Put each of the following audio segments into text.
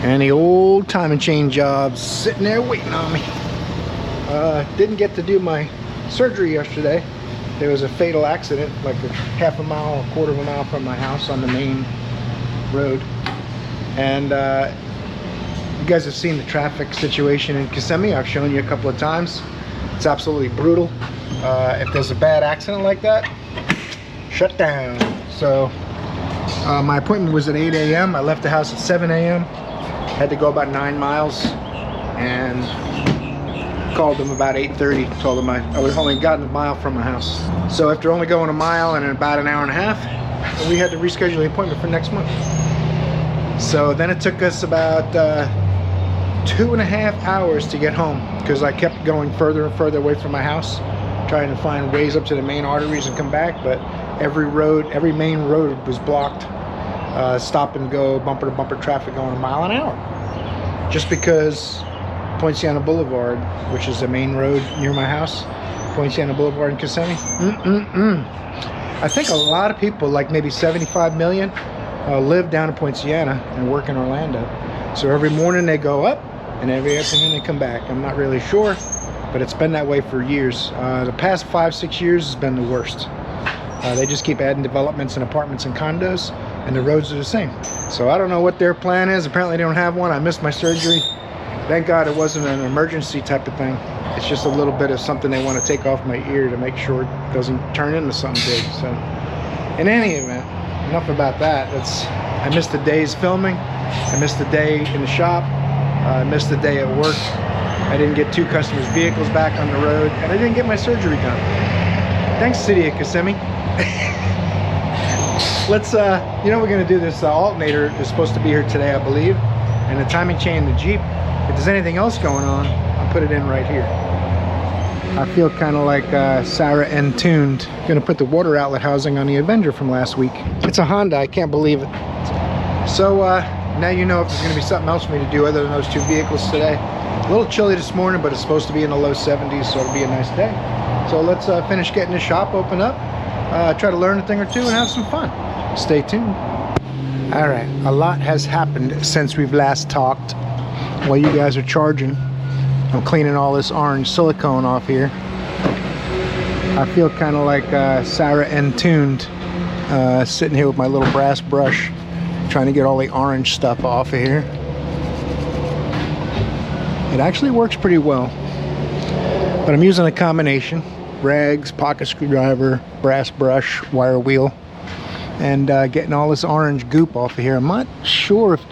And the old timing chain job's sitting there waiting on me. Didn't get to do my surgery yesterday. There was a fatal accident like a half a mile, a quarter of a mile from my house on the main road. And you guys have seen the traffic situation in Kissimmee. I've shown you a couple of times. It's absolutely brutal. If there's a bad accident like that, shut down. So my appointment was at 8 a.m. I left the house at 7 a.m. Had to go about 9 miles and called them about 8:30. Told them I was only gotten a mile from my house. So after only going a mile and about an hour and a half, we had to reschedule the appointment for next month. So then it took us about 2.5 hours to get home because I kept going further and further away from my house, trying to find ways up to the main arteries and come back, but every main road was blocked. Stop and go, bumper to bumper traffic going a mile an hour. Just because Poinciana Boulevard, which is the main road near my house, Poinciana Boulevard in Kissimmee, I think a lot of people, like maybe 75 million, live down in Poinciana and work in Orlando. So every morning they go up and every afternoon they come back. I'm not really sure, but it's been that way for years. The past 5-6 years has been the worst. They just keep adding developments and apartments and condos, and the roads are the same. So I don't know what their plan is. Apparently they don't have one. I missed my surgery. Thank God it wasn't an emergency type of thing. It's just a little bit of something they want to take off my ear to make sure it doesn't turn into something big. So in any event, enough about that. I missed the day's filming. I missed the day in the shop. I missed the day at work. I didn't get 2 customers' vehicles back on the road, and I didn't get my surgery done. Thanks, City of Kissimmee. Let's, you know, we're going to do this alternator is supposed to be here today, I believe, and the timing chain in the Jeep. If there's anything else going on, I'll put it in right here. I feel kind of like Sarah and Tuned. Going to put the water outlet housing on the Avenger from last week. It's a Honda, I can't believe it. So now you know if there's going to be something else for me to do other than those 2 vehicles today. A little chilly this morning, but it's supposed to be in the low 70s, so it'll be a nice day. So let's finish getting the shop open up, try to learn a thing or two and have some fun. Stay tuned. All right, a lot has happened since we've last talked. While you guys are charging, I'm cleaning all this orange silicone off here. I feel kind of like Sarah and Tuned, sitting here with my little brass brush, trying to get all the orange stuff off of here. It actually works pretty well, but I'm using a combination: rags, pocket screwdriver, brass brush, wire wheel, and getting all this orange goop off of here. I'm not sure if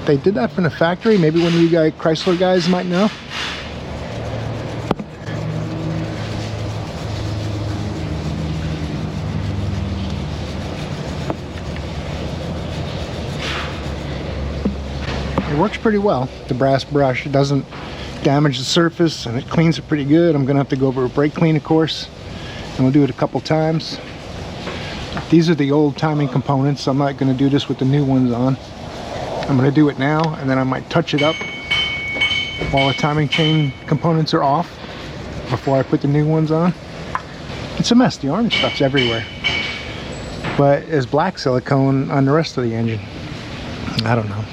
they did that from the factory. Maybe one of you guys, Chrysler guys, might know. It works pretty well, the brass brush. It doesn't damage the surface and it cleans it pretty good. I'm gonna have to go over a brake clean, of course, and we'll do it a couple times. These are the old timing components. I'm not gonna do this with the new ones on. I'm gonna do it now, and then I might touch it up while the timing chain components are off before I put the new ones on. It's a mess. The orange stuff's everywhere, but there's black silicone on the rest of the engine. I don't know.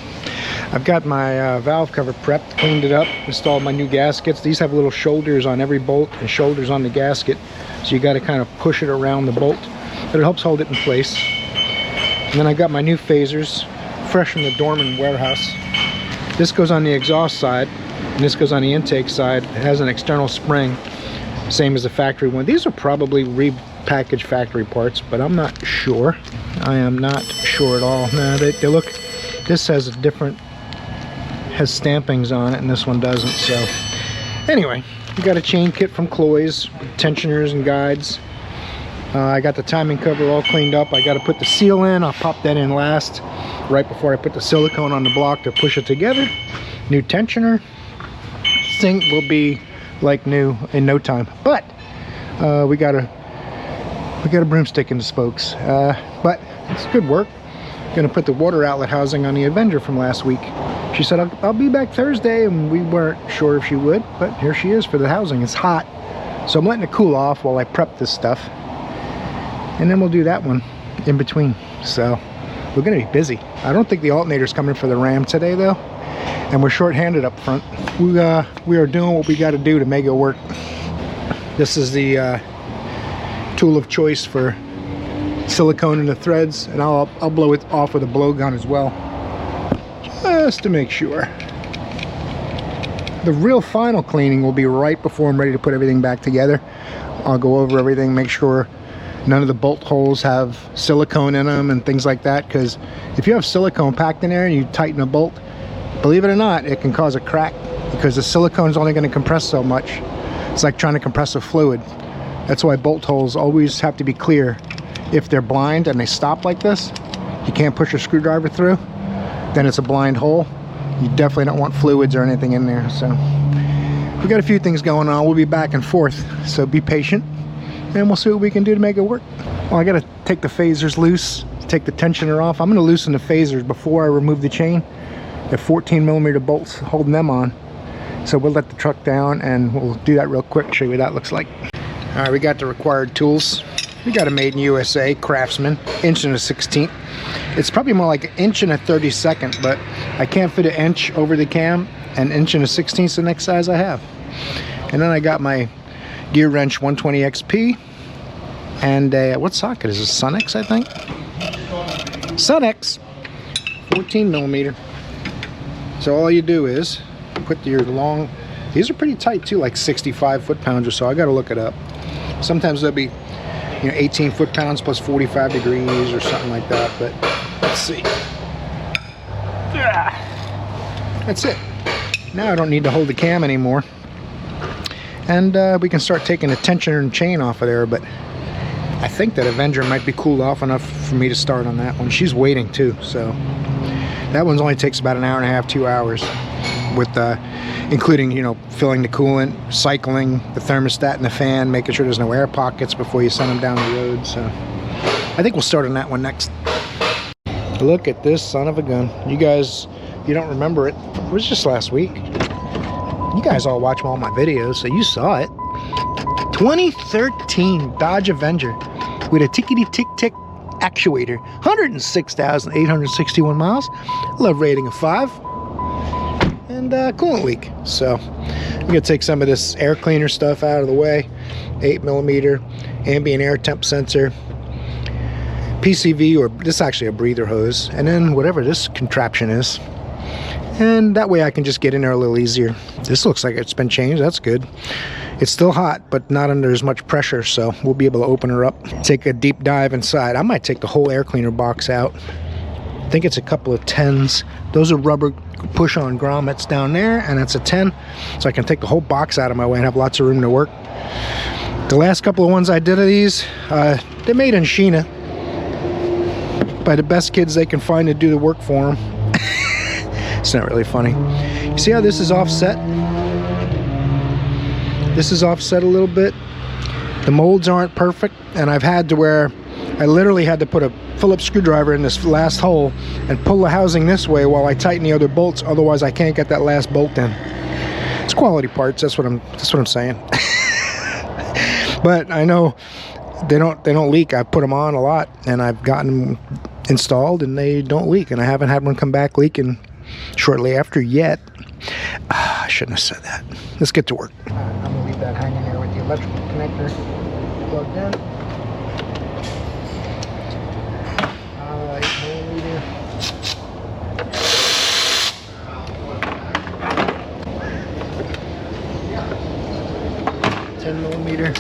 I've got my valve cover prepped, cleaned it up, installed my new gaskets. These have little shoulders on every bolt and shoulders on the gasket, so you got to kind of push it around the bolt, but it helps hold it in place. And then I got my new phasers, fresh from the Dorman warehouse. This goes on the exhaust side, and this goes on the intake side. It has an external spring, same as the factory one. These are probably repackaged factory parts, but I'm not sure. I am not sure at all. No, they look, this has a different, has stampings on it, and this one doesn't. So anyway, we got a chain kit from Cloy's, tensioners and guides. I got the timing cover all cleaned up. I got to put the seal in. I'll pop that in last, right before I put the silicone on the block to push it together. New tensioner. This thing will be like new in no time. But we got a broomstick in the spokes. But it's good work. Gonna put the water outlet housing on the Avenger from last week. She said I'll be back Thursday, and we weren't sure if she would, but here she is for the housing. It's hot, so I'm letting it cool off while I prep this stuff, and then we'll do that one in between. So we're gonna be busy. I don't think the alternator's coming for the Ram today though. and we're short-handed up front. We are doing what we got to do to make it work. This is the tool of choice for silicone in the threads, and I'll blow it off with a blowgun as well, just to make sure. The real final cleaning will be right before I'm ready to put everything back together. I'll go over everything, make sure none of the bolt holes have silicone in them and things like that, because if you have silicone packed in there and you tighten a bolt, believe it or not, it can cause a crack, because the silicone is only going to compress so much. It's like trying to compress a fluid. That's why bolt holes always have to be clear. If they're blind and they stop like this, you can't push a screwdriver through, then it's a blind hole. You definitely don't want fluids or anything in there. So we got a few things going on. We'll be back and forth, so be patient, and we'll see what we can do to make it work. Well, I got to take the phasers loose, take the tensioner off. I'm going to loosen the phasers before I remove the chain. The 14mm bolts holding them on. So we'll let the truck down and we'll do that real quick, show you what that looks like. All right, we got the required tools. We got a made in USA Craftsman, 1/16". It's probably more like 1/32", but I can't fit 1 inch over the cam, and 1/16" is the next size I have. And then I got my gear wrench 120 XP, and what socket is this? Sunex, I think. Sunex, 14mm. So all you do is put your long, these are pretty tight too, like 65 foot-pounds or so. I got to look it up. Sometimes they'll be, 18 foot-pounds plus 45 degrees or something like that, but let's see. That's it. Now I don't need to hold the cam anymore, and we can start taking the tensioner and chain off of there. But I think that Avenger might be cooled off enough for me to start on that one. She's waiting too, so that one only takes about 1.5 hours, 2 hours, with including filling the coolant, cycling the thermostat and the fan, making sure there's no air pockets before you send them down the road. So I think we'll start on that one next. Look at this son of a gun. You guys, you don't remember it. It was just last week. You guys all watch all my videos, so you saw it. 2013 Dodge Avenger with a tickety-tick-tick actuator, 106,861 miles, love rating of 5, and coolant leak. So I'm gonna take some of this air cleaner stuff out of the way. 8mm ambient air temp sensor, PCV, or this is actually a breather hose, and then whatever this contraption is, and that way I can just get in there a little easier. This looks like it's been changed. That's good. It's still hot, but not under as much pressure, so we'll be able to open her up, take a deep dive inside. I might take the whole air cleaner box out. I think it's a couple of 10s. Those are rubber push-on grommets down there, and that's a 10, so I can take the whole box out of my way and have lots of room to work. The last couple of ones I did of these, they're made in Sheena by the best kids they can find to do the work for them. It's not really funny. You see how this is offset? This is offset a little bit. The molds aren't perfect, and I've had to where I literally had to put a Phillips screwdriver in this last hole and pull the housing this way while I tighten the other bolts. Otherwise, I can't get that last bolt in. It's quality parts. That's what I'm saying. But I know they don't leak. I put them on a lot, and I've gotten them installed, and they don't leak. And I haven't had one come back leaking shortly after yet. I shouldn't have said that. Let's get to work. I'm gonna leave that hanging there with the electrical connector plugged in. 8mm.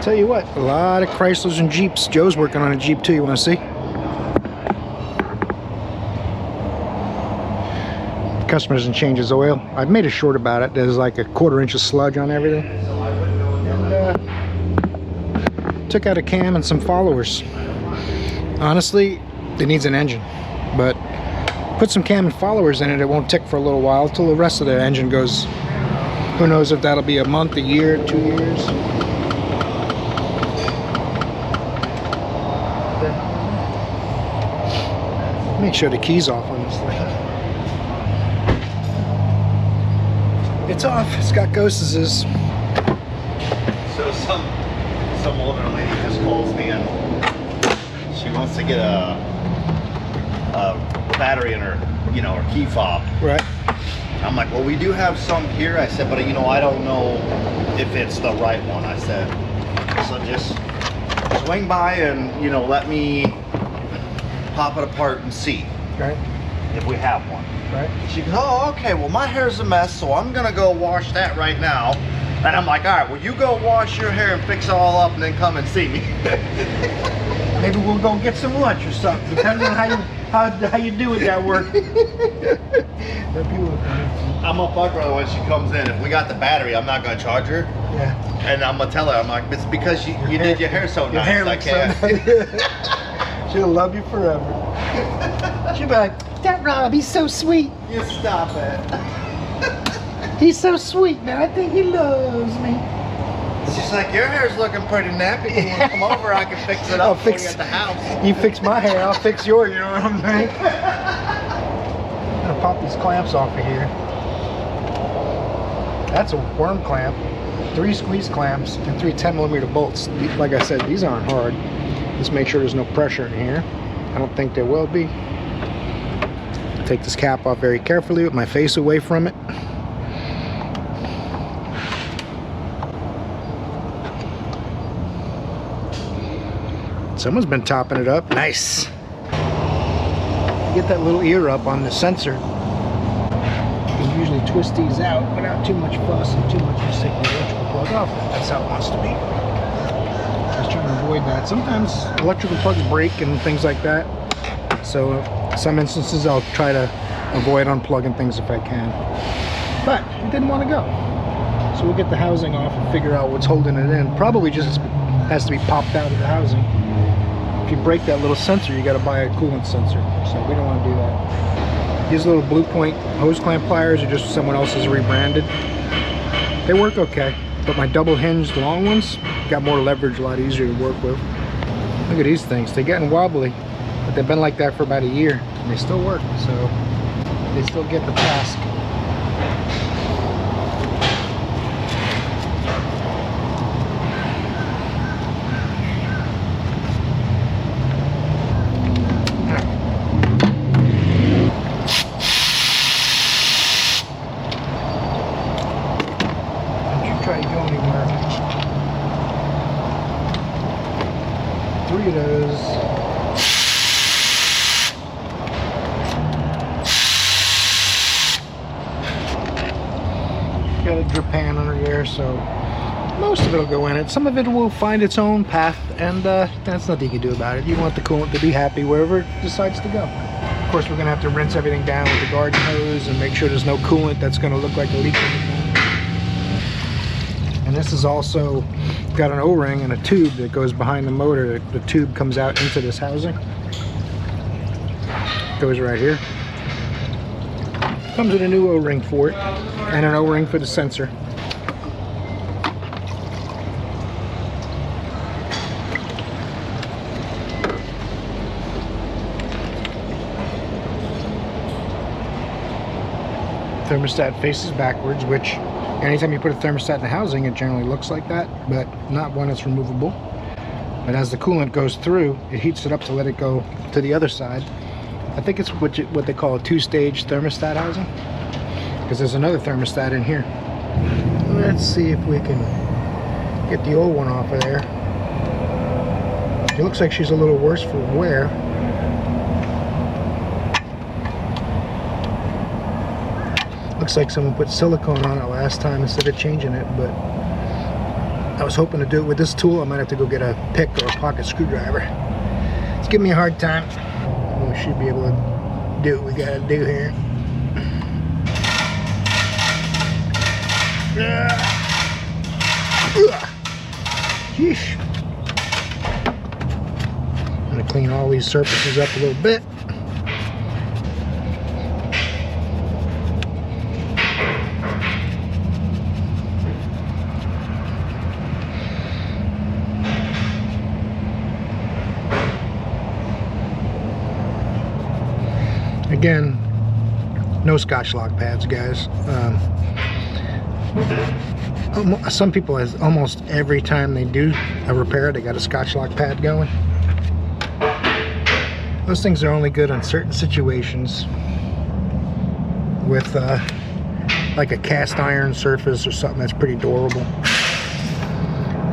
Tell you what, a lot of Chryslers and Jeeps. Joe's working on a Jeep too. You want to see? Customer doesn't change his oil. I've made a short about it. There's like a 1/4 inch of sludge on everything. And took out a cam and some followers. Honestly, it needs an engine, but put some cam and followers in it. It won't tick for a little while until the rest of the engine goes. Who knows if that'll be a month, a year, 2 years. Make sure the key's off on this thing. It's off. It's got ghosts. So some older lady just calls me and she wants to get a battery in her, you know, her key fob. Right. I'm like, well, we do have some here. I said, but you know, I don't know if it's the right one. I said, so just swing by and, you know, let me pop it apart and see if we have one. Right. She goes, oh, okay, well, my hair's a mess, so I'm gonna go wash that right now. And I'm like, all right, well, you go wash your hair and fix it all up and then come and see me. Maybe we'll go get some lunch or something, depending on how you do with that work. I'm gonna fuck her when she comes in. If we got the battery, I'm not gonna charge her. Yeah. And I'm gonna tell her, I'm like, it's because you did your hair so nice. Hair I can't. So nice. She'll love you forever. She'll be like, that Rob, he's so sweet. You stop it. He's so sweet, man. I think he loves me. She's like, your hair's looking pretty nappy. You wanna come over, I can fix it up for you at the house. You fix my hair, I'll fix yours, you know what I'm saying? I'm gonna pop these clamps off of here. That's a worm clamp, 3 squeeze clamps, and 3 10mm bolts. Like I said, these aren't hard. Just make sure there's no pressure in here. I don't think there will be. Take this cap off very carefully with my face away from it. Someone's been topping it up. Nice. Get that little ear up on the sensor. You can usually twist these out without too much fuss and too much. Just take the electrical plug off. That's how it wants to be. Just trying to avoid that. Sometimes electrical plugs break and things like that. So in some instances I'll try to avoid unplugging things if I can. But it didn't want to go. So we'll get the housing off and figure out what's holding it in. Probably just has to be popped out of the housing. If you break that little sensor, you got to buy a coolant sensor. So we don't want to do that. These little Blue Point hose clamp pliers are just someone else's rebranded. They work okay, but my double hinged long ones got more leverage, a lot easier to work with. Look at these things. They're getting wobbly, but they've been like that for about a year and they still work. So they still get the task. Try to go anywhere. 3 of those. Got a drip pan under here, so most of it will go in it. Some of it will find its own path, and that's nothing you can do about it. You want the coolant to be happy wherever it decides to go. Of course, we're going to have to rinse everything down with the garden hose and make sure there's no coolant that's going to look like a leak. And this is also got an O-ring and a tube that goes behind the motor. The tube comes out into this housing. Goes right here. Comes with a new O-ring for it and an O-ring for the sensor. Thermostat faces backwards, which anytime you put a thermostat in the housing, it generally looks like that, but not when it's removable. But as the coolant goes through, it heats it up to let it go to the other side. I think it's what they call a 2-stage thermostat housing, because there's another thermostat in here. Let's see if we can get the old one off of there. It looks like she's a little worse for wear. Looks like someone put silicone on it last time instead of changing it, but I was hoping to do it with this tool. I might have to go get a pick or a pocket screwdriver. It's giving me a hard time. We should be able to do what we gotta do here. Sheesh. I'm gonna clean all these surfaces up a little bit. Again, no Scotch lock pads, guys. some people, is almost every time they do a repair, they got a Scotch lock pad going. Those things are only good on certain situations with like a cast iron surface or something that's pretty durable,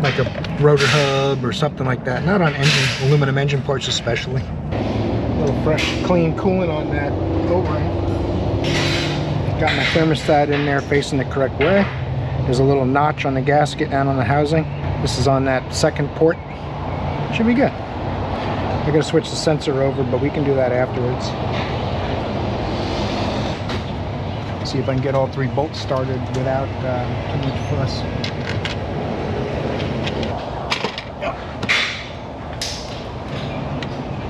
like a rotor hub or something like that. Not on aluminum engine parts especially. A little fresh, clean coolant on that O-ring. Got my thermostat in there facing the correct way. There's a little notch on the gasket down on the housing. This is on that second port. Should be good. I gotta switch the sensor over, but we can do that afterwards. See if I can get all 3 bolts started without too much fuss.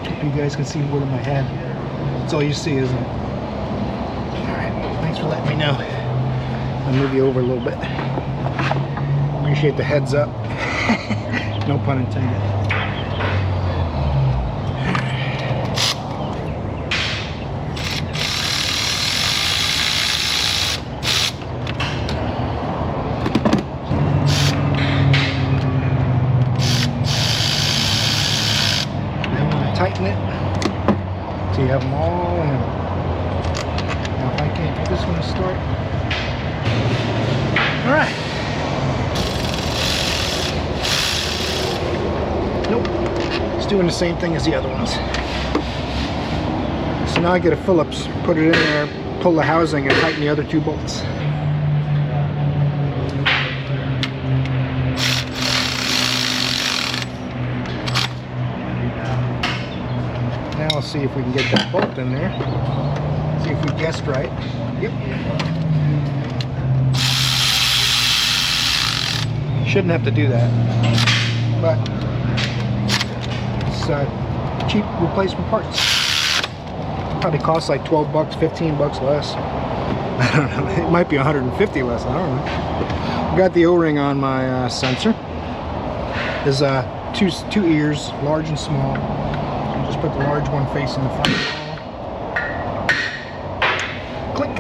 Hope you guys can see more of my head. That's all you see, isn't it? Alright, thanks for letting me know. I'll move you over a little bit. Appreciate the heads up. No pun intended. Then when I tighten it, so you have them all in. Now if I can't get this one to start. Alright. Nope. It's doing the same thing as the other ones. So now I get a Phillips, put it in there, pull the housing, and tighten the other 2 bolts. Now I'll see if we can get that bolt in there. See if we guessed right. Yep. Shouldn't have to do that, but it's cheap replacement parts. Probably costs like 12 bucks, 15 bucks less. I don't know. It might be 150 less. I don't know. Got the O-ring on my sensor. There's two ears, large and small. So just put the large one facing the front. Click.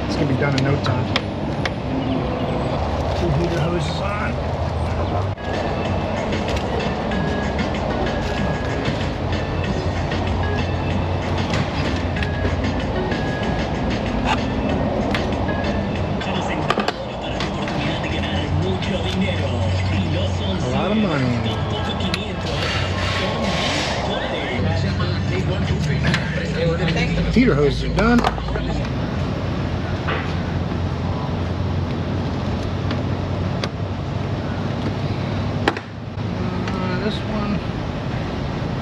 It's gonna be done in no time. 2 heater hoses on. A lot of money. Heater hoses are done. This one,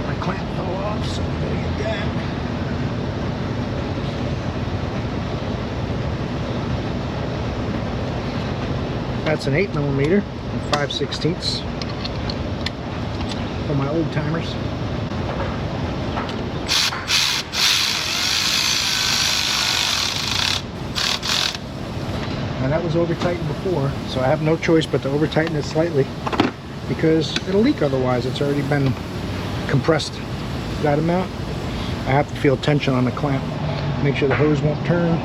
my clamp fell off, so I'm gonna get that. That's an 8mm and 5/16 for my old timers. Now that was over tightened before, so I have no choice but to over tighten it slightly because it'll leak otherwise. It's already been compressed that amount. I have to feel tension on the clamp, make sure the hose won't turn.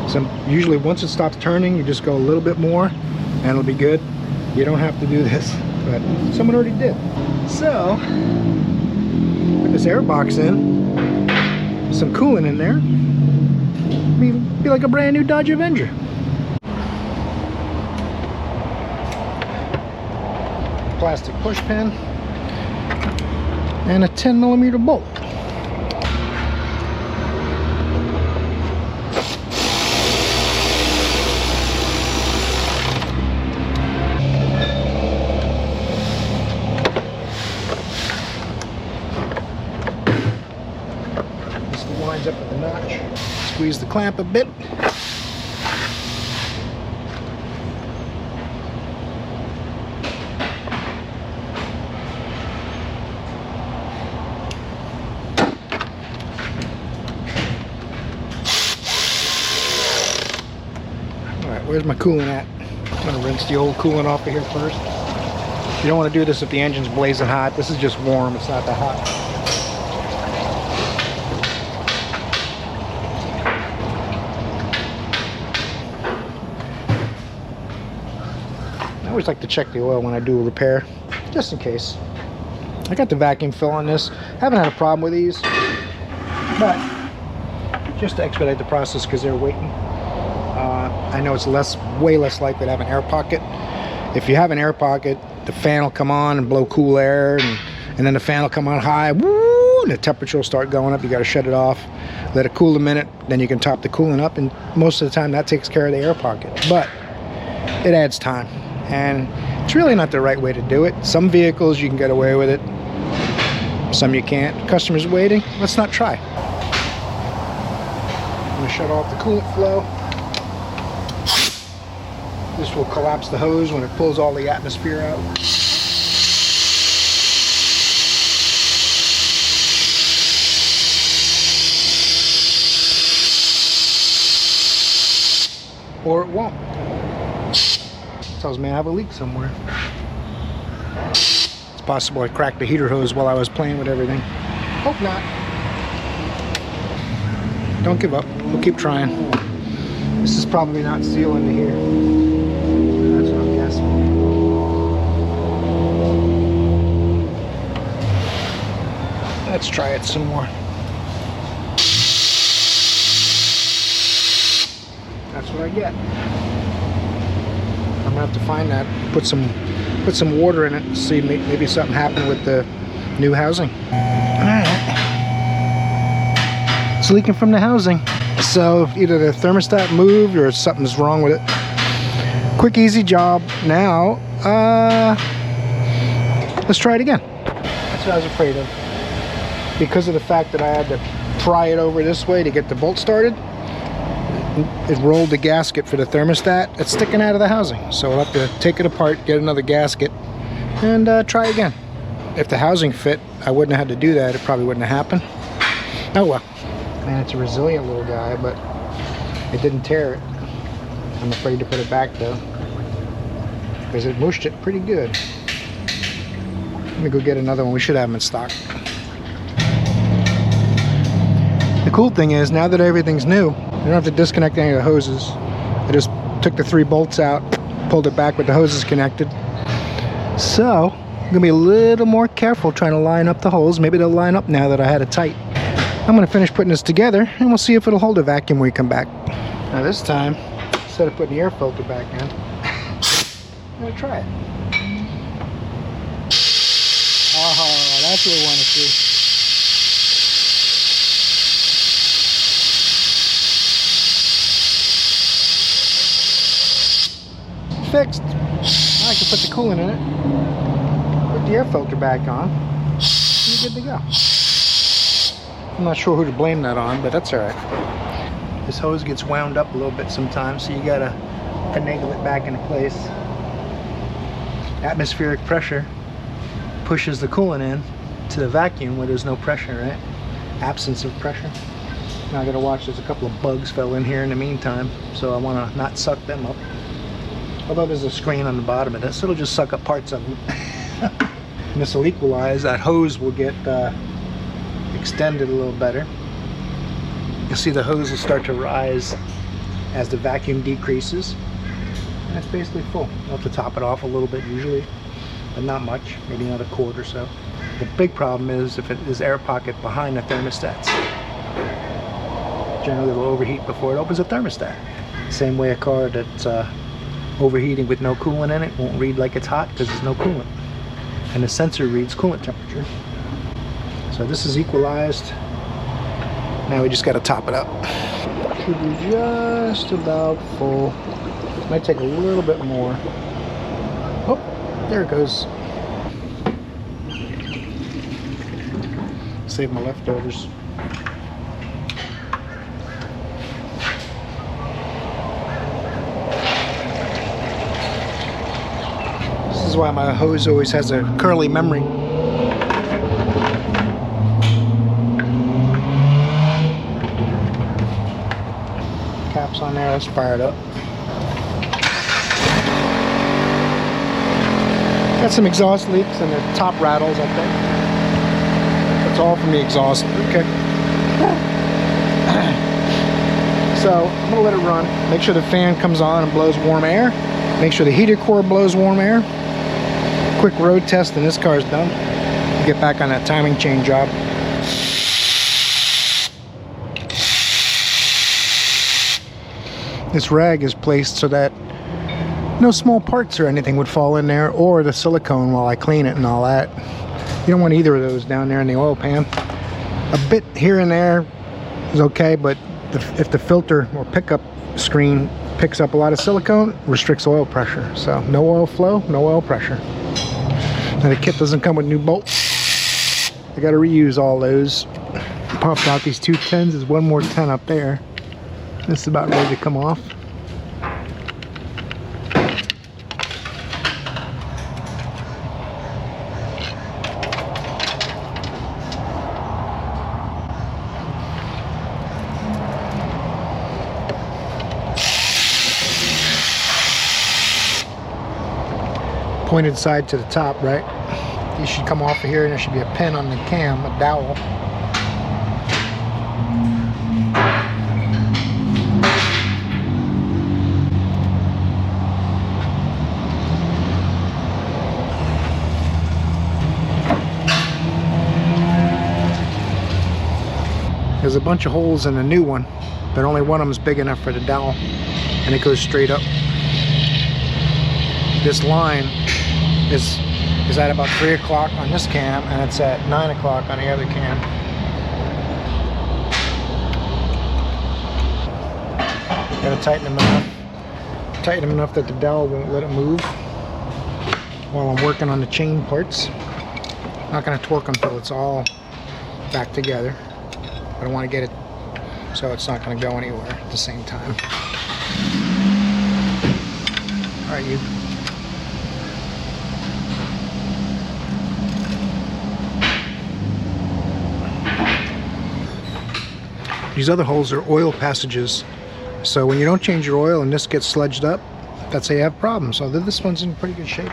So usually once it stops turning, you just go a little bit more and it'll be good. You don't have to do this, but someone already did. So put this air box in, some coolant in there, be like a brand new Dodge Avenger. Plastic push pin and a 10mm bolt. This lines up with the notch. Squeeze the clamp a bit. Where's my coolant at? I'm gonna rinse the old coolant off of here first. You don't want to do this if the engine's blazing hot. This is just warm, it's not that hot. always like to check the oil when I do a repair, just in case. I got the vacuum fill on this. Haven't had a problem with these, but just to expedite the process because they're waiting. I know it's way less likely to have an air pocket. If you have an air pocket, the fan will come on and blow cool air, and then the fan will come on high, woo, and the temperature will start going up. You got to shut it off, let it cool a minute, then you can top the coolant up, and most of the time that takes care of the air pocket. But it adds time, and it's really not the right way to do it. Some vehicles you can get away with it, some you can't. Customers waiting, let's not try. I'm going to shut off the coolant flow. This will collapse the hose when it pulls all the atmosphere out. Or it won't. Tells me I have a leak somewhere. It's possible I cracked the heater hose while I was playing with everything. Hope not. Don't give up. We'll keep trying. This is probably not sealing to here. That's what I'm guessing. Let's try it some more. That's what I get. I'm gonna have to find that. Put some water in it and see maybe something happened with the new housing. Alright. It's leaking from the housing. So either the thermostat moved or something's wrong with it. Quick, easy job. Now, let's try it again. That's what I was afraid of. Because of the fact that I had to pry it over this way to get the bolt started, it rolled the gasket for the thermostat. It's sticking out of the housing. So we'll have to take it apart, get another gasket, and try again. If the housing fit, I wouldn't have had to do that. It probably wouldn't have happened. Oh well. Man, it's a resilient little guy, but it didn't tear it. I'm afraid to put it back though, because it mushed it pretty good. Let me go get another one. We should have them in stock. The cool thing is, now that everything's new, you don't have to disconnect any of the hoses. I just took the 3 bolts out, pulled it back with the hoses connected. So, I'm gonna be a little more careful trying to line up the holes. Maybe they'll line up now that I had it tight. I'm going to finish putting this together, and we'll see if it'll hold a vacuum when we come back. Now this time, instead of putting the air filter back in, I'm going to try it. Oh, that's what we want to see. Fixed. Now I can put the coolant in it, put the air filter back on, and you're good to go. I'm not sure who to blame that on, but that's alright. This hose gets wound up a little bit sometimes, so you gotta finagle it back into place. Atmospheric pressure pushes the coolant in to the vacuum where there's no pressure, right? Absence of pressure. Now I gotta watch, there's a couple of bugs fell in here in the meantime, so I wanna not suck them up. Although there's a screen on the bottom of this, it'll just suck up parts of them. And this will equalize, that hose will get extended a little better. You'll see the hose will start to rise as the vacuum decreases, and it's basically full. You'll have to top it off a little bit usually, but not much, maybe another quart or so. The big problem is if it is air pocket behind the thermostats. Generally it'll overheat before it opens the thermostat. Same way a car that's overheating with no coolant in it won't read like it's hot because there's no coolant, and the sensor reads coolant temperature. So this is equalized. Now we just got to top it up. Should be just about full. Might take a little bit more. Oh, there it goes. Save my leftovers. This is why my hose always has a curly memory. Caps on there, let's fire it up. Got some exhaust leaks and the top rattles up there. That's all from the exhaust. Okay. So I'm gonna let it run. Make sure the fan comes on and blows warm air. Make sure the heater core blows warm air. Quick road test and this car's done. Get back on that timing chain job. This rag is placed so that no small parts or anything would fall in there, or the silicone while I clean it and all that. You don't want either of those down there in the oil pan. A bit here and there is okay, but if the filter or pickup screen picks up a lot of silicone, restricts oil pressure. So no oil flow, no oil pressure. And the kit doesn't come with new bolts. I got to reuse all those. Popped out these 2 10s. There's one more 10 up there. This is about ready to come off. Pointed side to the top, right? These should come off of here, and there should be a pin on the cam, a dowel. There's a bunch of holes in the new one, but only one of them is big enough for the dowel, and it goes straight up. This line is at about 3 o'clock on this cam, and it's at 9 o'clock on the other cam. Gotta tighten them enough that the dowel won't let it move while I'm working on the chain parts. Not gonna torque them until it's all back together. I don't want to get it so it's not going to go anywhere at the same time. All right, you. These other holes are oil passages, so when you don't change your oil and this gets sludged up, that's how you have problems. So this one's in pretty good shape.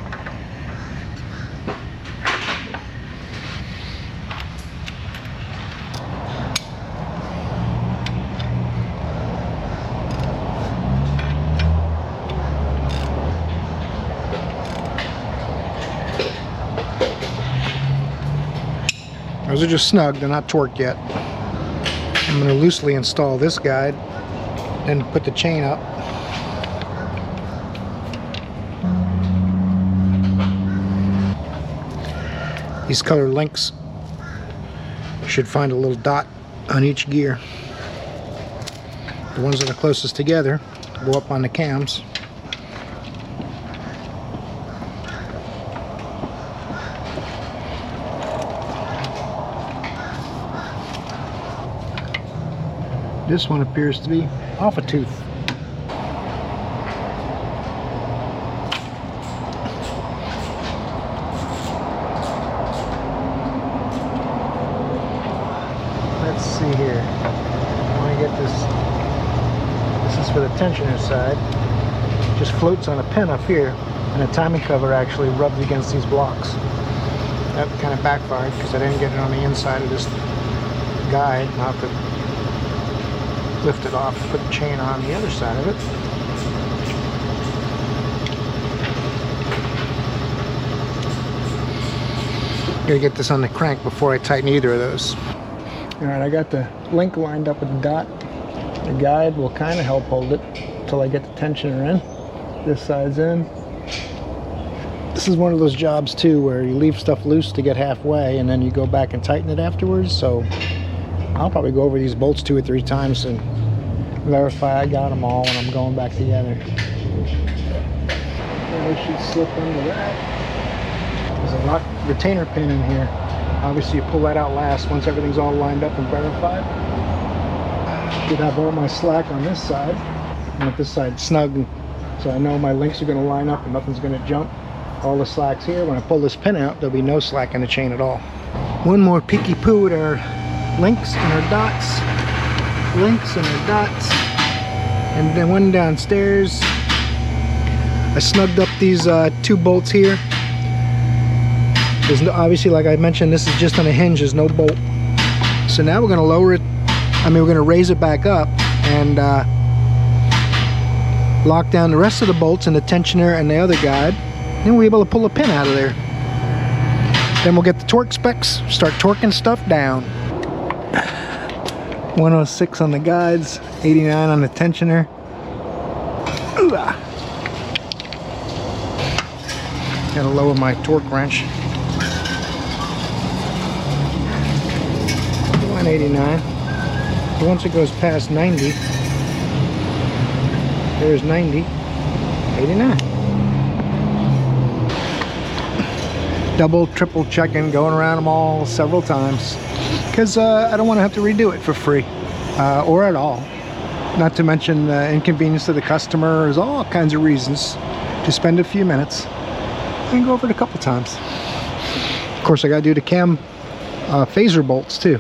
Those are just snug, they're not torqued yet. I'm going to loosely install this guide, then put the chain up. These color links should find a little dot on each gear. The ones that are closest together go up on the cams. This one appears to be off a tooth. Let's see here. I want to get this. This is for the tensioner side. Just floats on a pin up here, and the timing cover actually rubs against these blocks. That kind of backfired because I didn't get it on the inside of this guide. I'll have to lift it off, put the chain on the other side of it. Gotta get this on the crank before I tighten either of those. Alright, I got the link lined up with the dot. The guide will kind of help hold it until I get the tensioner in. This side's in. This is one of those jobs too where you leave stuff loose to get halfway and then you go back and tighten it afterwards, so I'll probably go over these bolts 2 or 3 times and verify I got them all when I'm going back together. They should slip under that. There's a lock retainer pin in here. Obviously you pull that out last once everything's all lined up and verified. Should have all my slack on this side. I want this side snug so I know my links are going to line up and nothing's going to jump. All the slack's here. When I pull this pin out, there'll be no slack in the chain at all. One more peeky poo at our links and our dots. Links and our dots. And then one downstairs. I snugged up these 2 bolts here. There's no, obviously, like I mentioned, this is just on a hinge, there's no bolt. So now we're going to lower it, we're going to raise it back up and lock down the rest of the bolts in the tensioner and the other guide. Then we'll be able to pull a pin out of there. Then we'll get the torque specs, start torquing stuff down. 106 on the guides, 89 on the tensioner. Ooh, ah. Gotta lower my torque wrench. 189. So once it goes past 90, there's 90, 89. Double, triple checking, going around them all several times, because I don't want to have to redo it for free or at all. Not to mention inconvenience to the customer. There's all kinds of reasons to spend a few minutes and go over it a couple times. Of course, I got to do the cam phaser bolts too,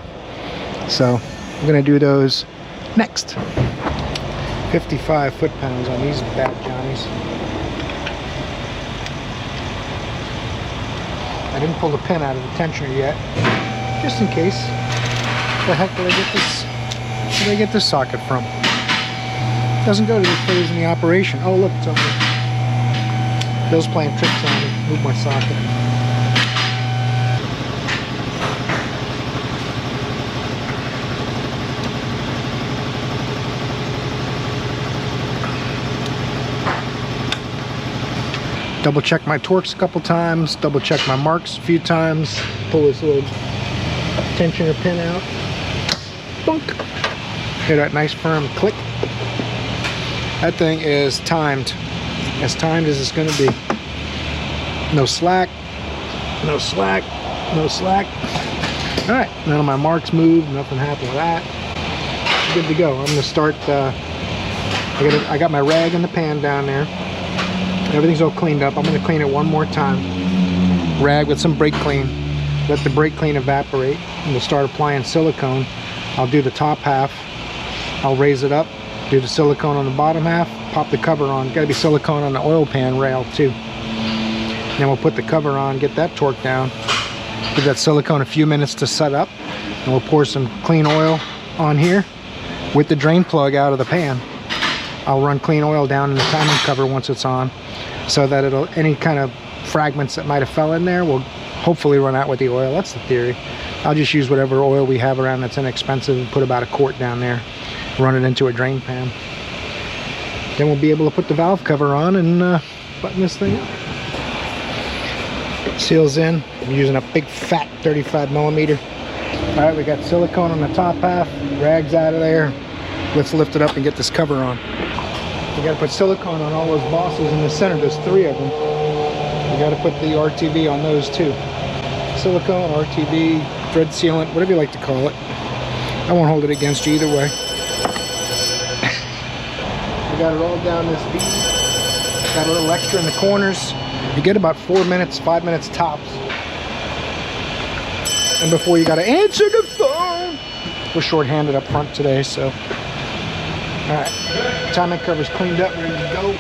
so I'm going to do those next. 55 foot-pounds on these bad Johnnies. I didn't pull the pin out of the tensioner yet, just in case. Where the heck did I get this? Where did I get this socket from? It doesn't go to this phase in the operation. Oh, look, it's over there. Bill's playing tricks on me. Move my socket. Double check my torques a couple times, double check my marks a few times, pull this little tensioner pin out, bunk, hear that nice firm click. That thing is timed, as timed as it's going to be. No slack, no slack, no slack. All right, none of my marks moved, nothing happened with that. Good to go. I'm going to start, I got my rag in the pan down there. Everything's all cleaned up. I'm going to clean it one more time. Rag with some brake clean. Let the brake clean evaporate. And we'll start applying silicone. I'll do the top half. I'll raise it up. Do the silicone on the bottom half. Pop the cover on. Got to be silicone on the oil pan rail too. Then we'll put the cover on. Get that torque down. Give that silicone a few minutes to set up. And we'll pour some clean oil on here with the drain plug out of the pan. I'll run clean oil down in the timing cover once it's on, so that it'll, any kind of fragments that might have fell in there will hopefully run out with the oil. That's the theory. I'll just use whatever oil we have around that's inexpensive and put about a quart down there, run it into a drain pan. Then we'll be able to put the valve cover on and button this thing up. Seals in. I'm using a big fat 35 millimeter. All right, we got silicone on the top half, rags out of there. Let's lift it up and get this cover on. We got to put silicone on all those bosses in the center. There's 3 of them. We got to put the RTV on those too. Silicone, RTV, thread sealant, whatever you like to call it. I won't hold it against you either way. We got it all down this bead. Got a little extra in the corners. You get about 4 minutes, 5 minutes tops. And before you got to answer the phone. We're short-handed up front today, so. All right, timing cover's cleaned up, ready to go. It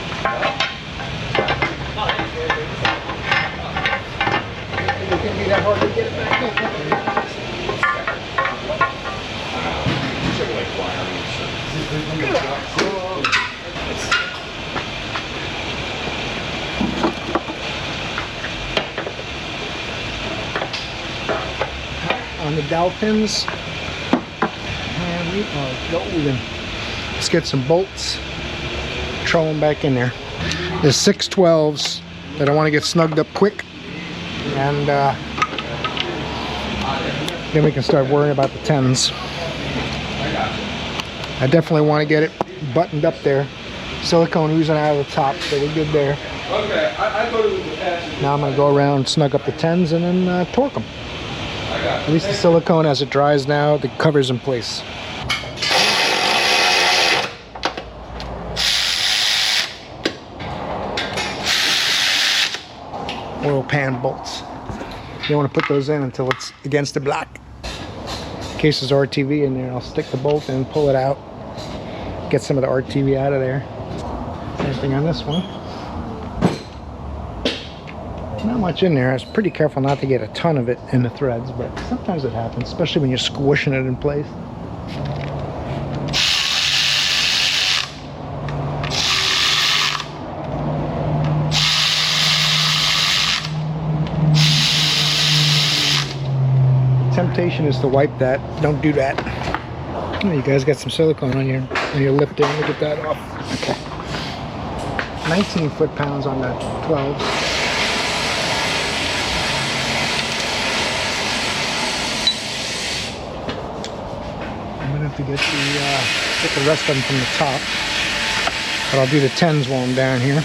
can't be that hard to get it back in. On the dowel pins, and we are golden. Let's get some bolts, throw them back in there. There's 6 12s that I want to get snugged up quick, and then we can start worrying about the 10s. I definitely want to get it buttoned up there. Silicone oozing out of the top, so we're good there. Okay, I thought it was the passage. Now I'm going to go around, snug up the 10s, and then torque them. At least the silicone, as it dries now, the cover's in place. Oil pan bolts. You don't want to put those in until it's against the block. In case there's RTV in there, I'll stick the bolt in, pull it out, get some of the RTV out of there. Same thing on this one. Not much in there. I was pretty careful not to get a ton of it in the threads, but sometimes it happens, especially when you're squishing it in place. temptation is to wipe that. Don't do that. Oh, you guys got some silicone on your lip there. Let me get that off. Okay. 19 foot-pounds on the 12s. I'm gonna have to get the rest of them from the top, but I'll do the 10s while I'm down here.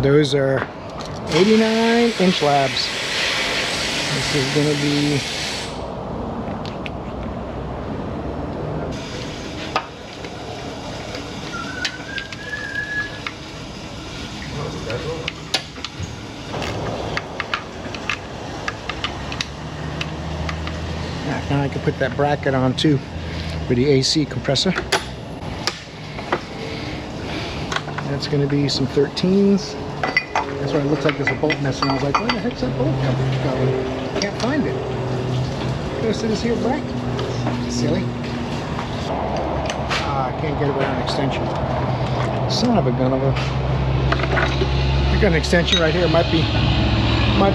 Those are 89-inch labs. This is gonna be now I can put that bracket on too for the AC compressor. That's going to be some 13s. That's why it looks like there's a bolt missing. I was like, where the heck's that bolt going? Can't find it. Goes to this here bracket. Silly. I can't get it without an extension. Son of a gun of a. I got an extension right here. It might be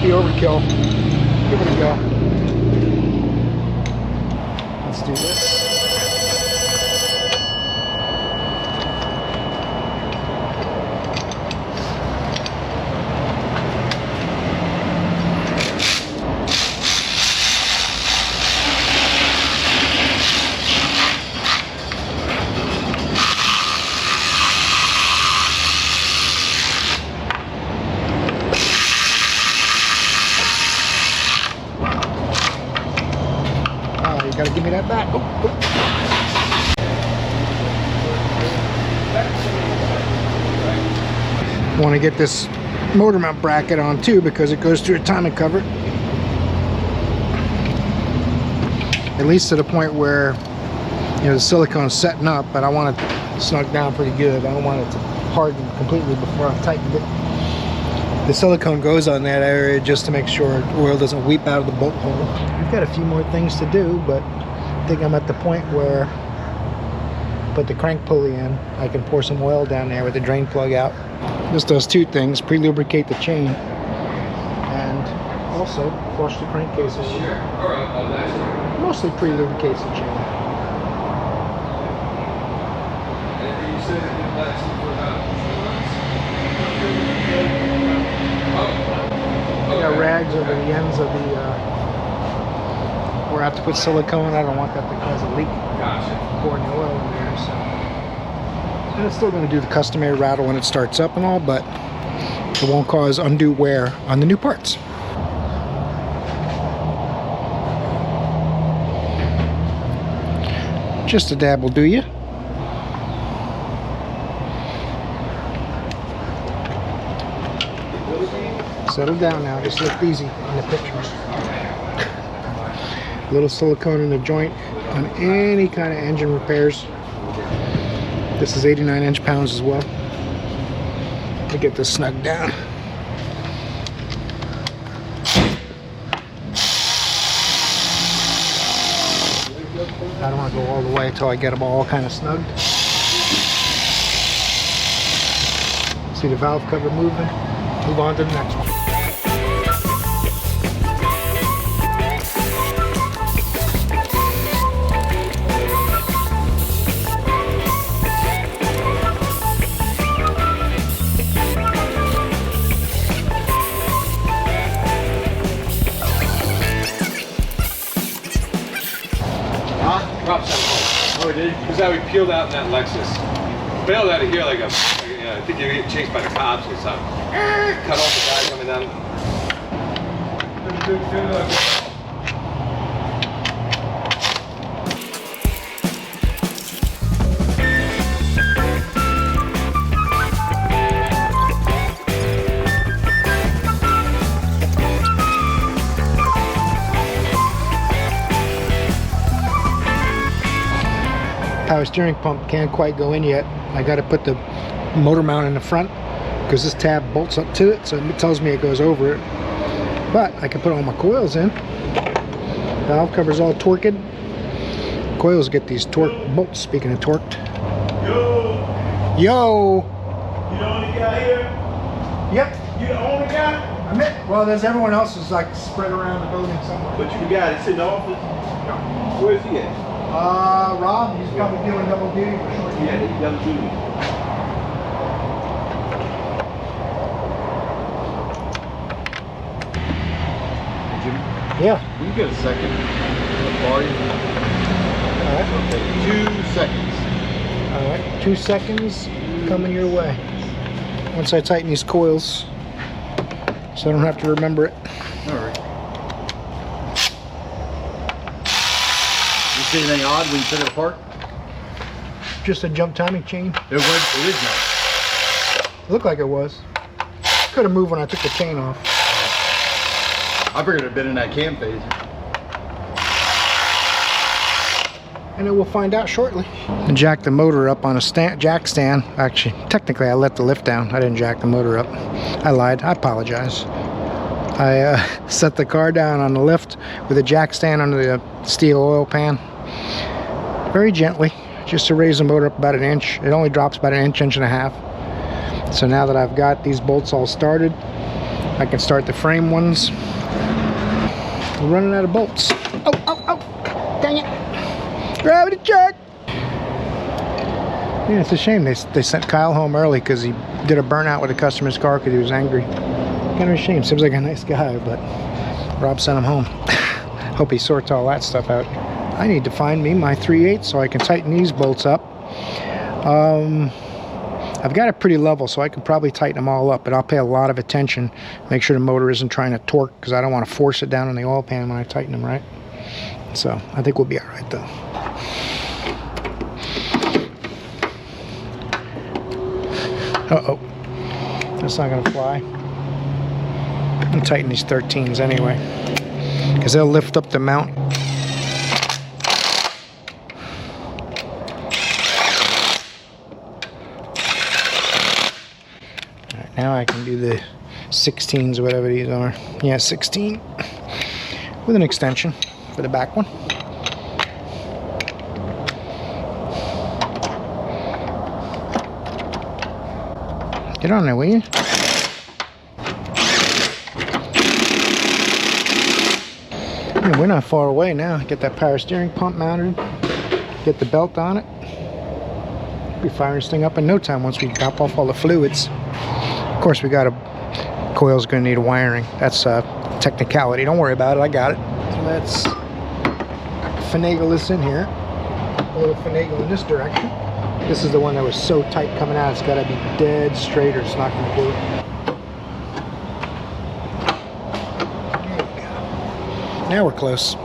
overkill. Give it a go. Let's do this. You gotta give me that back. Want to get this motor mount bracket on too because it goes through a timing cover. At least to the point where the silicone's setting up, but I want it snug down pretty good. I don't want it to harden completely before I tighten it. The silicone goes on that area just to make sure oil doesn't weep out of the bolt hole. We've got a few more things to do, but I think I'm at the point where put the crank pulley in. I can pour some oil down there with the drain plug out. This does two things: pre-lubricate the chain and also flush the crankcases. Mostly pre-lubricates the chain. I got rags over the ends of the where I have to put silicone. I don't want that to cause a leak. Pouring the oil in there, so. And it's still going to do the customary rattle when it starts up and all, but it won't cause undue wear on the new parts. Just a dab will do you. Settle down now, just look easy in the pictures. A little silicone in the joint on any kind of engine repairs. This is 89 inch-pounds as well. Let me get this snug down. I don't want to go all the way until I get them all kind of snugged. See the valve cover moving? Move on to the next one. Oh, we did? Because how we peeled out in that Lexus. Bailed out of here like a, I think you get chased by the cops or something. Cut off the guy coming down. Power steering pump can't quite go in yet. I got to put the motor mount in the front because this tab bolts up to it, so it tells me it goes over it. But I can put all my coils in. Valve cover's all torqued. Coils get these torque bolts. Speaking of torqued. Yo! Yo! You know what you got here? Yep. You the only guy? Well, there's everyone else is like spread around the building somewhere. But you the guy that's in the office? No. Where's he at? Rob, he's probably doing double duty for sure. Yeah, he's double duty. Yeah. Will you get a second? All Alright. Okay, 2 seconds. Alright. 2 seconds coming your way. Once I tighten these coils, so I don't have to remember it. Alright. You see anything odd when you took it apart? Just a jump timing chain. It is not. Looked like it was. Could have moved when I took the chain off. I figured it had been in that cam phase. And we'll find out shortly. I jacked the motor up on a jack stand. Actually, technically I let the lift down. I didn't jack the motor up. I lied. I apologize. I set the car down on the lift with a jack stand under the steel oil pan. Very gently, just to raise the motor up about an inch. It only drops about an inch, inch and a half. So now that I've got these bolts all started, I can start the frame ones. We're running out of bolts. Oh, oh, oh! Dang it! Gravity check! Yeah, it's a shame they sent Kyle home early because he did a burnout with a customer's car because he was angry. Kind of a shame. Seems like a nice guy, but Rob sent him home. Hope he sorts all that stuff out. I need to find me my 3/8 so I can tighten these bolts up. I've got it pretty level, so I can probably tighten them all up, but I'll pay a lot of attention. Make sure the motor isn't trying to torque because I don't want to force it down in the oil pan when I tighten them, right? So I think we'll be all right though. Uh-oh. That's not going to fly. I'll tighten these 13s anyway, because they'll lift up the mount. Alright, now I can do the 16s or whatever these are. Yeah, 16 with an extension for the back one. Get on there, will you? Yeah, we're not far away now. Get that power steering pump mounted. Get the belt on it. Be firing this thing up in no time once we top off all the fluids. Of course, we got a coil's going to need a wiring. That's a technicality. Don't worry about it. I got it. So let's finagle this in here. A little finagle in this direction. This is the one that was so tight coming out. It's got to be dead straight or it's not going to do it. There we go. Now we're close.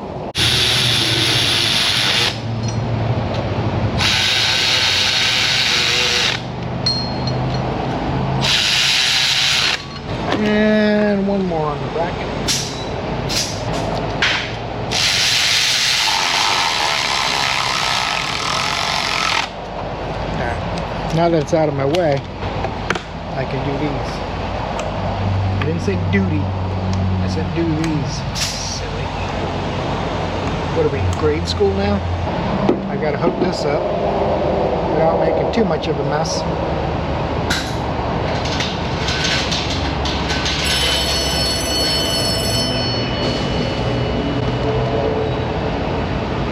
And one more on the bracket. Now that it's out of my way, I can do these. I didn't say duty, I said do these. Silly. What are we, grade school now? I gotta hook this up without making too much of a mess.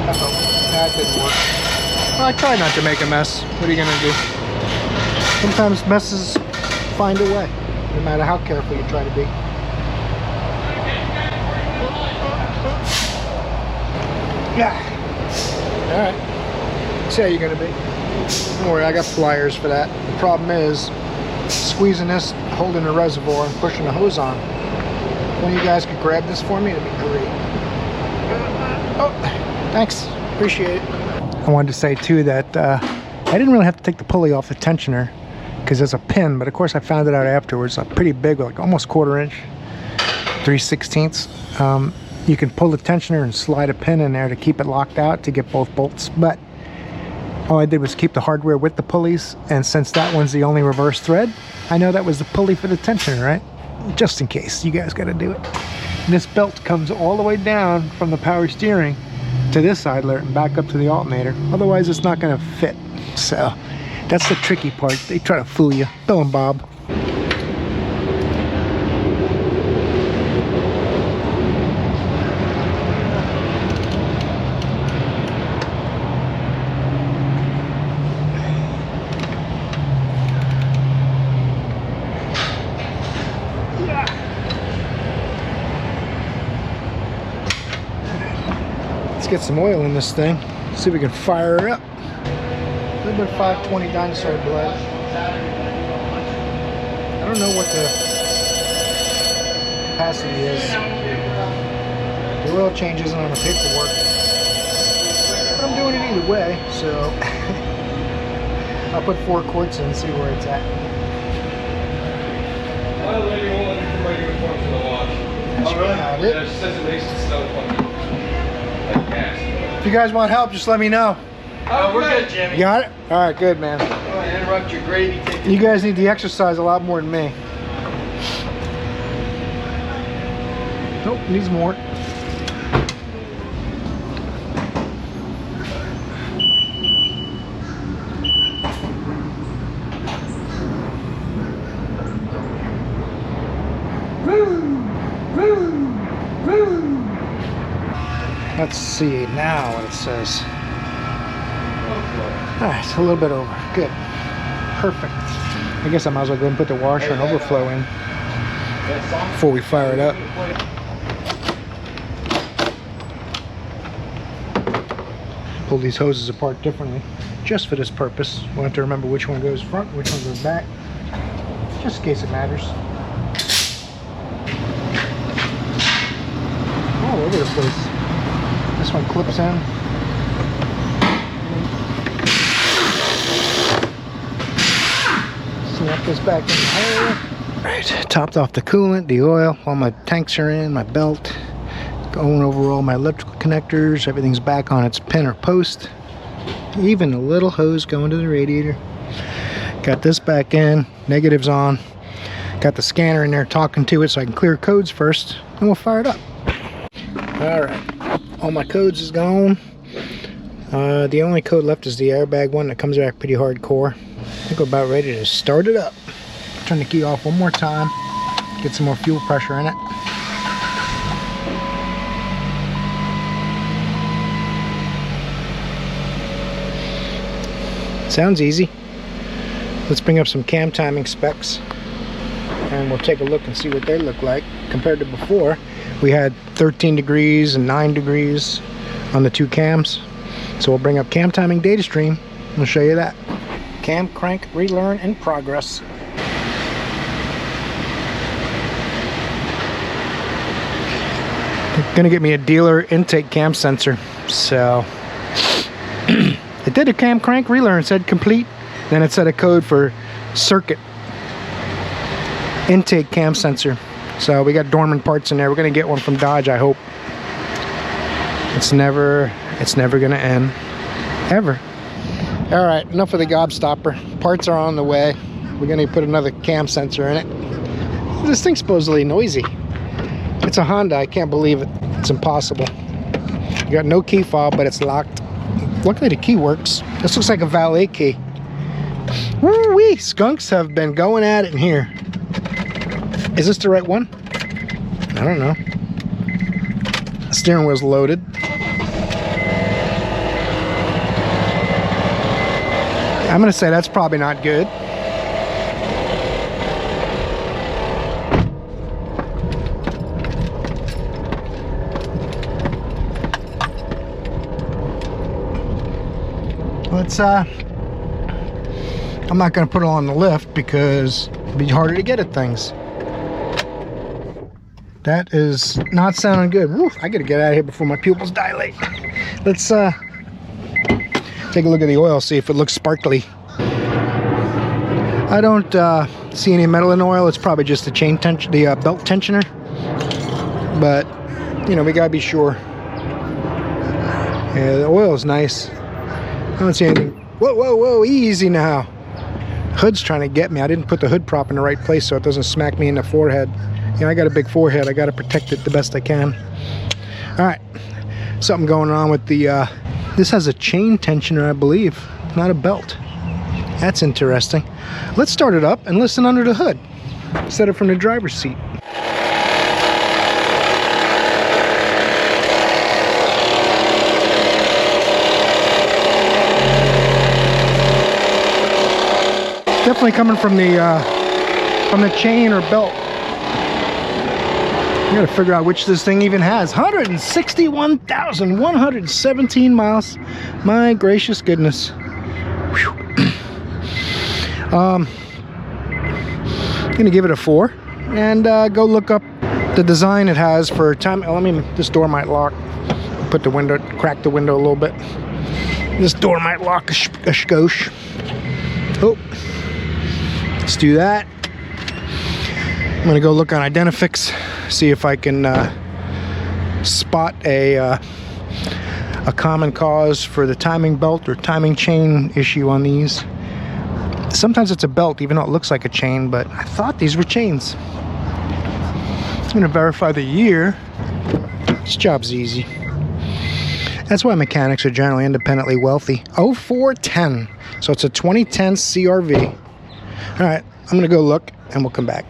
Uh-oh, that didn't work. Well, I try not to make a mess. What are you gonna do? Sometimes messes find a way, no matter how careful you try to be. Yeah. All right. See how you're gonna be. Don't worry, I got pliers for that. The problem is squeezing this, holding the reservoir, and pushing the hose on. One of you guys could grab this for me, it'd be great. Oh, thanks. Appreciate it. I wanted to say too that I didn't really have to take the pulley off the tensioner because there's a pin, but of course I found it out afterwards. A pretty big, like almost 1/4 inch, 3/16. You can pull the tensioner and slide a pin in there to keep it locked out to get both bolts, but all I did was keep the hardware with the pulleys, and since that one's the only reverse thread, I know that was the pulley for the tensioner, right? Just in case, you guys got to do it. And this belt comes all the way down from the power steering to this idler and back up to the alternator. Otherwise, it's not going to fit. So that's the tricky part. They try to fool you. Bill and Bob. get some oil in this thing. See if we can fire her up. A little bit of 520 dinosaur blood. I don't know what the capacity is. The oil change isn't on the paperwork. But I'm doing it either way, so I'll put 4 quarts in and see where it's at. My lady won't let me put my uniforms in the wash. That's about it. Yeah, she says it makes it smell funny. Like gas. If you guys want help, just let me know. Oh, we're good, Jimmy. You got it? Alright, good, man. Interrupt your gravy. You guys need to exercise a lot more than me. Nope, needs more. Let's see now what it says. Alright, it's a little bit over. Good. Perfect. I guess I might as well go and put the washer and overflow in before we fire it up. Pull these hoses apart differently just for this purpose. We'll have to remember which one goes front, which one goes back, just in case it matters. All over the place. This one clips in. Snap this back in the hole. Right, topped off the coolant, the oil, all my tanks are in, my belt. Going over all my electrical connectors, everything's back on its pin or post. Even the little hose going to the radiator. Got this back in, negatives on. Got the scanner in there talking to it so I can clear codes first, and we'll fire it up. Alright, all my codes is gone. The only code left is the airbag one that comes back pretty hardcore. I think we're about ready to start it up. Turn the key off one more time, get some more fuel pressure in it. Sounds easy. Let's bring up some cam timing specs and we'll take a look and see what they look like compared to before. We had 13 degrees and 9 degrees on the 2 cams. So we'll bring up cam timing data stream and we'll show you that. Cam crank relearn in progress. They're gonna get me a dealer intake cam sensor. So it did a cam crank relearn, said complete. Then it said a code for circuit intake cam sensor. So we got dormant parts in there. We're gonna get one from Dodge, I hope. It's never gonna end, ever. All right, enough of the gobstopper. Parts are on the way. We're gonna put another cam sensor in it. This thing's supposedly noisy. It's a Honda, I can't believe it. It's impossible. You got no key fob, but it's locked. Luckily the key works. This looks like a valet key. Woo-wee, skunks have been going at it in here. Is this the right one? I don't know. The steering wheel's loaded. I'm gonna say that's probably not good. Let's I'm not gonna put it on the lift because it'd be harder to get at things. That is not sounding good. Woo, I gotta get out of here before my pupils dilate. Let's take a look at the oil, see if it looks sparkly. I don't see any metal in the oil. It's probably just the chain tension, the belt tensioner. But you know, we gotta be sure. Yeah, the oil is nice. I don't see anything. Whoa, whoa, whoa! Easy now. Hood's trying to get me. I didn't put the hood prop in the right place so it doesn't smack me in the forehead. You know, I got a big forehead. I got to protect it the best I can. All right, something going on with the. This has a chain tensioner, I believe, not a belt. That's interesting. Let's start it up and listen under the hood. Set it from the driver's seat. Definitely coming from the chain or belt. gotta figure out which this thing even has. 161,117 miles. My gracious goodness. Whew. Gonna give it a 4 and go look up the design it has for time. This door might lock. Put the window, crack the window a little bit. This door might lock a skosh. Oh, let's do that. I'm gonna go look on Identifix, see if I can spot a common cause for the timing belt or timing chain issue on these. Sometimes it's a belt, even though it looks like a chain, but I thought these were chains. I'm gonna verify the year. This job's easy. That's why mechanics are generally independently wealthy. 0410, so it's a 2010 CRV. All right, I'm gonna go look and we'll come back.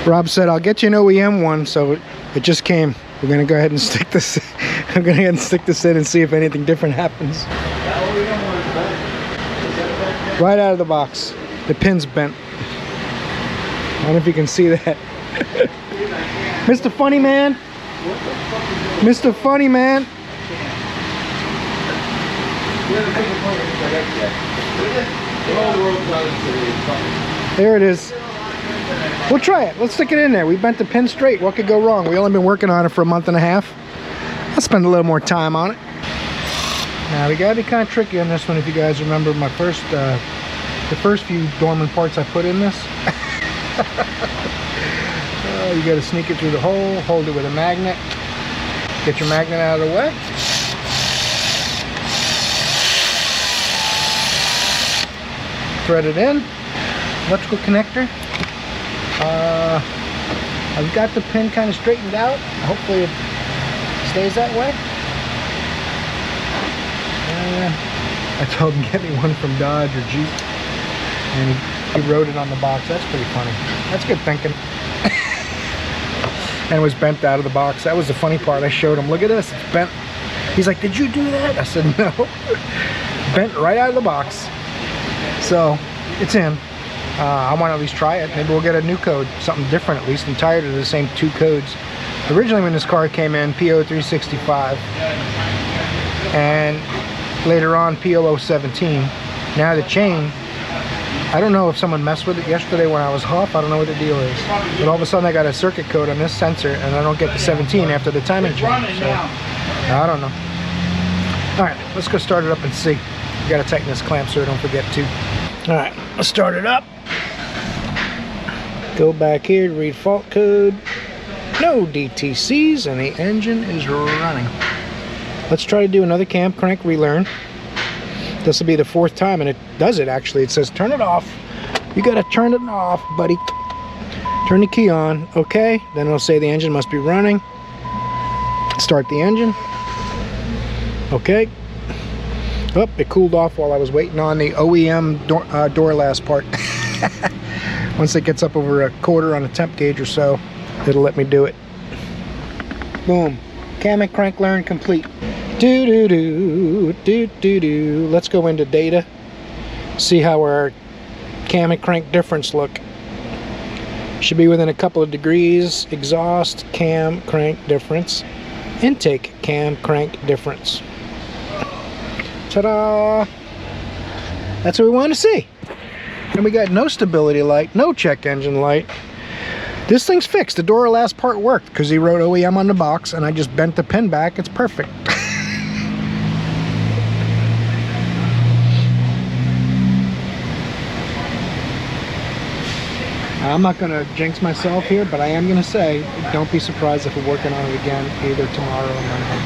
Rob said, I'll get you an OEM one, so it just came. We're gonna go ahead and stick this. I'm gonna go ahead and stick this in and see if anything different happens. Right out of the box. The pin's bent. I don't know if you can see that. Mr. Funny Man. Mr. Funny Man. There it is. We'll try it. Let's stick it in there. We bent the pin straight. What could go wrong? We only been working on it for a month and a half. I'll spend a little more time on it. Now we gotta be kind of tricky on this one. If you guys remember my first, the first few Dorman parts I put in this. You gotta sneak it through the hole, hold it with a magnet, get your magnet out of the way. Thread it in. Electrical connector. I've got the pin kind of straightened out. Hopefully it stays that way. I told him get me one from Dodge or Jeep, and he wrote it on the box. That's pretty funny. That's good thinking. And it was bent out of the box. That was the funny part. I showed him, look at this, it's bent. He's like, did you do that? I said, no. Bent right out of the box. So it's in. I want to at least try it. Maybe we'll get a new code, something different at least. I'm tired of the same 2 codes. Originally when this car came in, PO 365, and later on PO 017. Now the chain, I don't know if someone messed with it yesterday when I was off. I don't know what the deal is. But all of a sudden I got a circuit code on this sensor and I don't get the 17 after the timing change. So I don't know. Alright, let's go start it up and see. You gotta tighten this clamp so I don't forget to. Alright, let's start it up. Go back here to read fault code. No DTCs and the engine is running. Let's try to do another cam crank relearn. This will be the 4th time, and it does it actually. It says turn it off. You gotta turn it off, buddy. Turn the key on. Okay, then it'll say the engine must be running. Start the engine. Okay. Oh, it cooled off while I was waiting on the OEM door last part. Once it gets up over a quarter on a temp gauge or so, it'll let me do it. Boom. Cam and crank learn complete. Do-do-do, let's go into data, see how our cam and crank difference look. Should be within a couple of degrees. Exhaust cam crank difference, intake cam crank difference. Ta-da! That's what we want to see. And we got no stability light, no check engine light. This thing's fixed. The door last part worked because he wrote OEM on the box and I just bent the pin back. It's perfect. I'm not going to jinx myself here, but I am going to say, don't be surprised if we're working on it again either tomorrow or Monday.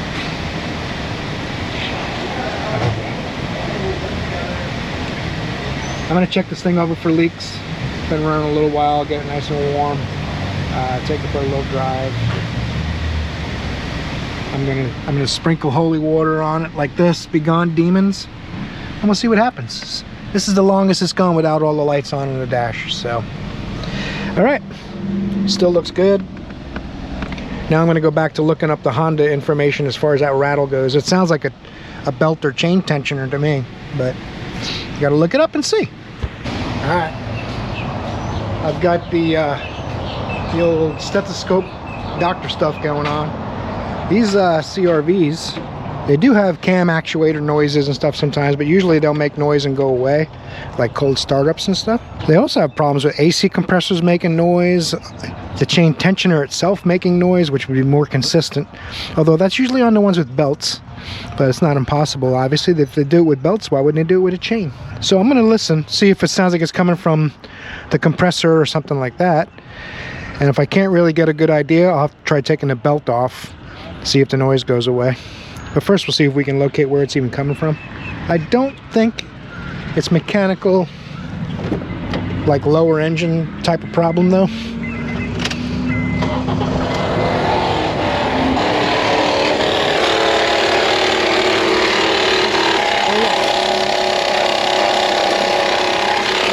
I'm going to check this thing over for leaks. It's been running a little while, get it nice and warm. Take it for a little drive. I'm gonna sprinkle holy water on it like this. Be gone, demons. And we'll see what happens. This is the longest it's gone without all the lights on in the dash. So, all right, still looks good. Now I'm gonna go back to looking up the Honda information as far as that rattle goes. It sounds like a belt or chain tensioner to me, but you gotta look it up and see. All right, I've got the old stethoscope doctor stuff going on. These CRVs, they do have cam actuator noises and stuff sometimes, but usually they'll make noise and go away, like cold startups and stuff. They also have problems with AC compressors making noise, the chain tensioner itself making noise, which would be more consistent. Although that's usually on the ones with belts, but it's not impossible. Obviously, if they do it with belts, why wouldn't they do it with a chain? So I'm gonna listen, see if it sounds like it's coming from the compressor or something like that. And if I can't really get a good idea, I'll have to try taking the belt off, see if the noise goes away. But first we'll see if we can locate where it's even coming from. I don't think it's mechanical, like lower engine type of problem though.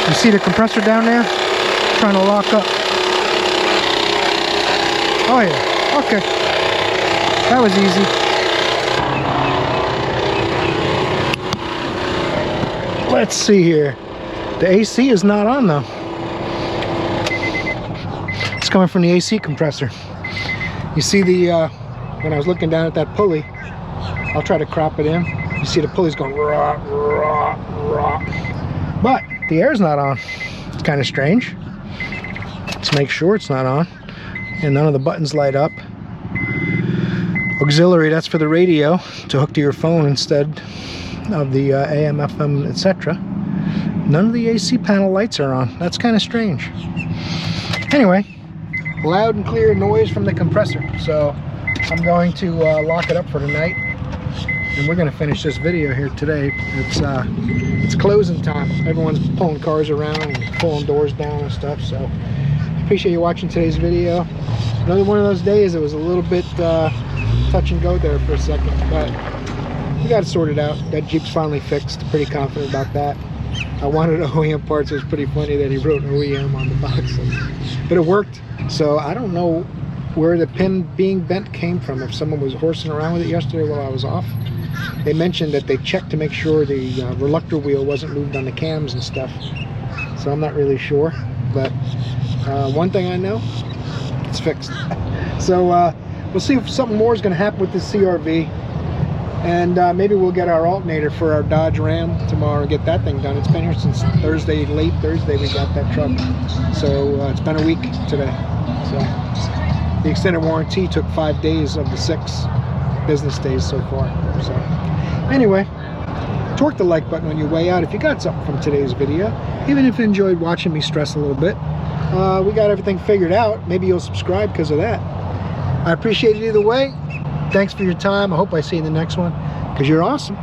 You see the compressor down there? Trying to lock up. Oh yeah, okay. That was easy. Let's see here. The AC is not on though. It's coming from the AC compressor. You see the, when I was looking down at that pulley, I'll try to crop it in. You see the pulley's going rah, rah, rah. But the air's not on. It's kind of strange. Let's make sure it's not on. And none of the buttons light up. Auxiliary, that's for the radio to hook to your phone instead of the AM, FM, etc. None of the AC panel lights are on. That's kind of strange. Anyway, loud and clear noise from the compressor. So I'm going to lock it up for tonight, and we're going to finish this video here today. It's closing time. Everyone's pulling cars around and pulling doors down and stuff. So appreciate you watching today's video. Another one of those days. It was a little bit touch and go there for a second, but we got it sorted out. That Jeep's finally fixed. Pretty confident about that. I wanted OEM parts. It was pretty funny that he wrote OEM on the box, but it worked. So I don't know where the pin being bent came from. If someone was horsing around with it yesterday while I was off. They mentioned that they checked to make sure the reluctor wheel wasn't moved on the cams and stuff. So I'm not really sure, but one thing I know, it's fixed. So we'll see if something more is going to happen with this CRV. And maybe we'll get our alternator for our Dodge Ram tomorrow and get that thing done. It's been here since Thursday, late Thursday we got that truck. So it's been a week today. So the extended warranty took 5 days of the 6 business days so far. So anyway, torque the like button on your way out if you got something from today's video. Even if you enjoyed watching me stress a little bit. We got everything figured out. Maybe you'll subscribe because of that. I appreciate it either way. Thanks for your time. I hope I see you in the next one, because you're awesome.